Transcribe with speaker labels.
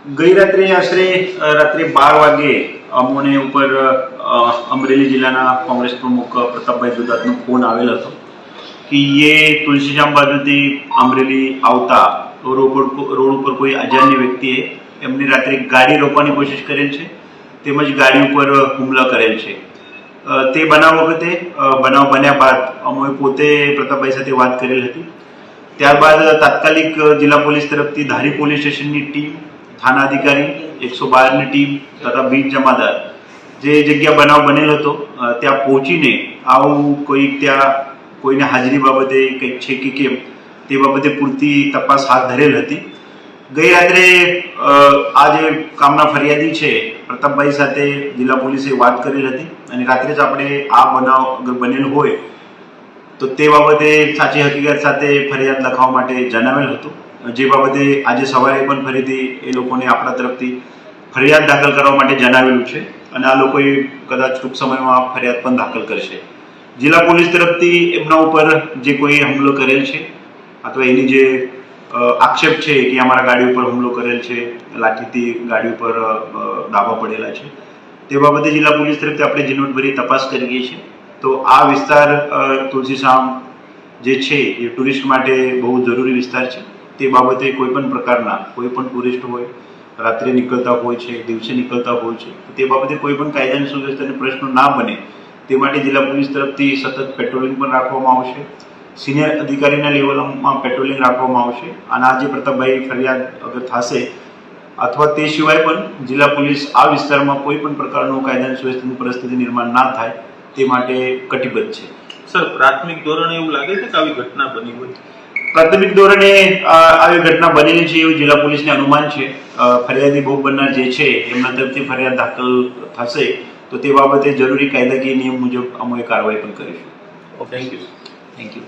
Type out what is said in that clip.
Speaker 1: ગઈ રાત્રે આશરે રાત્રે 12 વાગે અમોને ઉપર અમરેલી જિલ્લાના કોંગ્રેસ પ્રમુખ પ્રતાપભાઈ દુધાતનો ફોન આવેલ હતો કે ये तुलसीश्याम बाजूથી અમરેલી આવતા રોડ ઉપર કોઈ અજાણ્ય વ્યક્તિએ એમની રાત્રે ગાડી રોકવાની કોશિશ કરેલ છે તેમજ ગાડી ઉપર હુમલો કરેલ છે। તે બનાવ વખતે બનાવ બન્યા બાદ અમે પોતે પ્રતાપભાઈ સાથે વાત કરેલ હતી। ત્યારબાદ તાત્કાલિક જિલ્લા પોલીસ તરફથી ધારી પોલીસ સ્ટેશનની ટીમ, थाना अधिकारी 112 ની ટીમ તથા બીટ જમાદાર જે જગ્યા બનાવ બનેલ હતો ત્યાં પહોંચીને આવું કોઈને હાજરી બાબતે કંઈક છે કે કેમ તે બાબતે પૂરતી તપાસ હાથ ધરેલ હતી। ગઈ રાત્રે આ જે કામના ફરિયાદી છે પ્રતાપભાઈ સાથે જિલ્લા પોલીસે વાત કરેલ હતી અને રાત્રે જ આપણે આ બનાવ અગર બનેલ હોય તો તે બાબતે સાચી હકીકત સાથે ફરિયાદ લખાવવા માટે જણાવેલ હતું। જે બાબતે આજે સવારે પણ ફરીથી એ લોકોને આપણા તરફથી ફરિયાદ દાખલ કરવા માટે જણાવેલું છે અને આ લોકોએ કદાચ ટૂંક સમયમાં ફરિયાદ પણ દાખલ કરશે। જિલ્લા પોલીસ તરફથી એમના ઉપર જે કોઈ હુમલો કરેલ છે અથવા એની જે આક્ષેપ છે કે અમારા ગાડી ઉપર હુમલો કરેલ છે, લાઠીથી ગાડી ઉપર દાબા પડેલા છે, તે બાબતે જિલ્લા પોલીસ તરફથી આપણે ઝીણવટભરી તપાસ કરીએ છીએ। તો આ વિસ્તાર તુલસીશ્યામ જે છે એ ટુરિસ્ટ માટે બહુ જરૂરી વિસ્તાર છે। તે બાબતે કોઈ પણ પ્રકારના કોઈ પણ ટુરિસ્ટ હોય રાત્રે નીકળતા હોય છે, દિવસે નીકળતા હોય છે, તે બાબતે કોઈ પણ કાયદાની સુવ્યવસ્થાનો પ્રશ્ન ના બને તે માટે જિલ્લા પોલીસ તરફથી સતત પેટ્રોલિંગ પણ રાખવામાં આવશે। સિનિયર અધિકારીના લેવલમાં પેટ્રોલિંગ રાખવામાં આવશે અને આજે પ્રતાપભાઈ ફરિયાદ અગર થશે અથવા તે સિવાય પણ જિલ્લા પોલીસ આ વિસ્તારમાં કોઈ પણ પ્રકારનું કાયદાની સુવ્યવસ્થાની પરિસ્થિતિ નિર્માણ ના થાય તે માટે કટિબદ્ધ છે।
Speaker 2: સર, પ્રાથમિક ધોરણે એવું લાગે છે કે આવી ઘટના બની હોય?
Speaker 1: પ્રાથમિક ધોરણે આવી ઘટના બનેલી છે એવું જિલ્લા પોલીસને અનુમાન છે। ફરિયાદી ભોગ બનનાર જે છે એમના તરફથી ફરિયાદ દાખલ થશે તો તે બાબતે જરૂરી કાયદાકીય નિયમ મુજબ અમે કાર્યવાહી પણ કરીશું।
Speaker 2: Thank you.
Speaker 1: Thank you.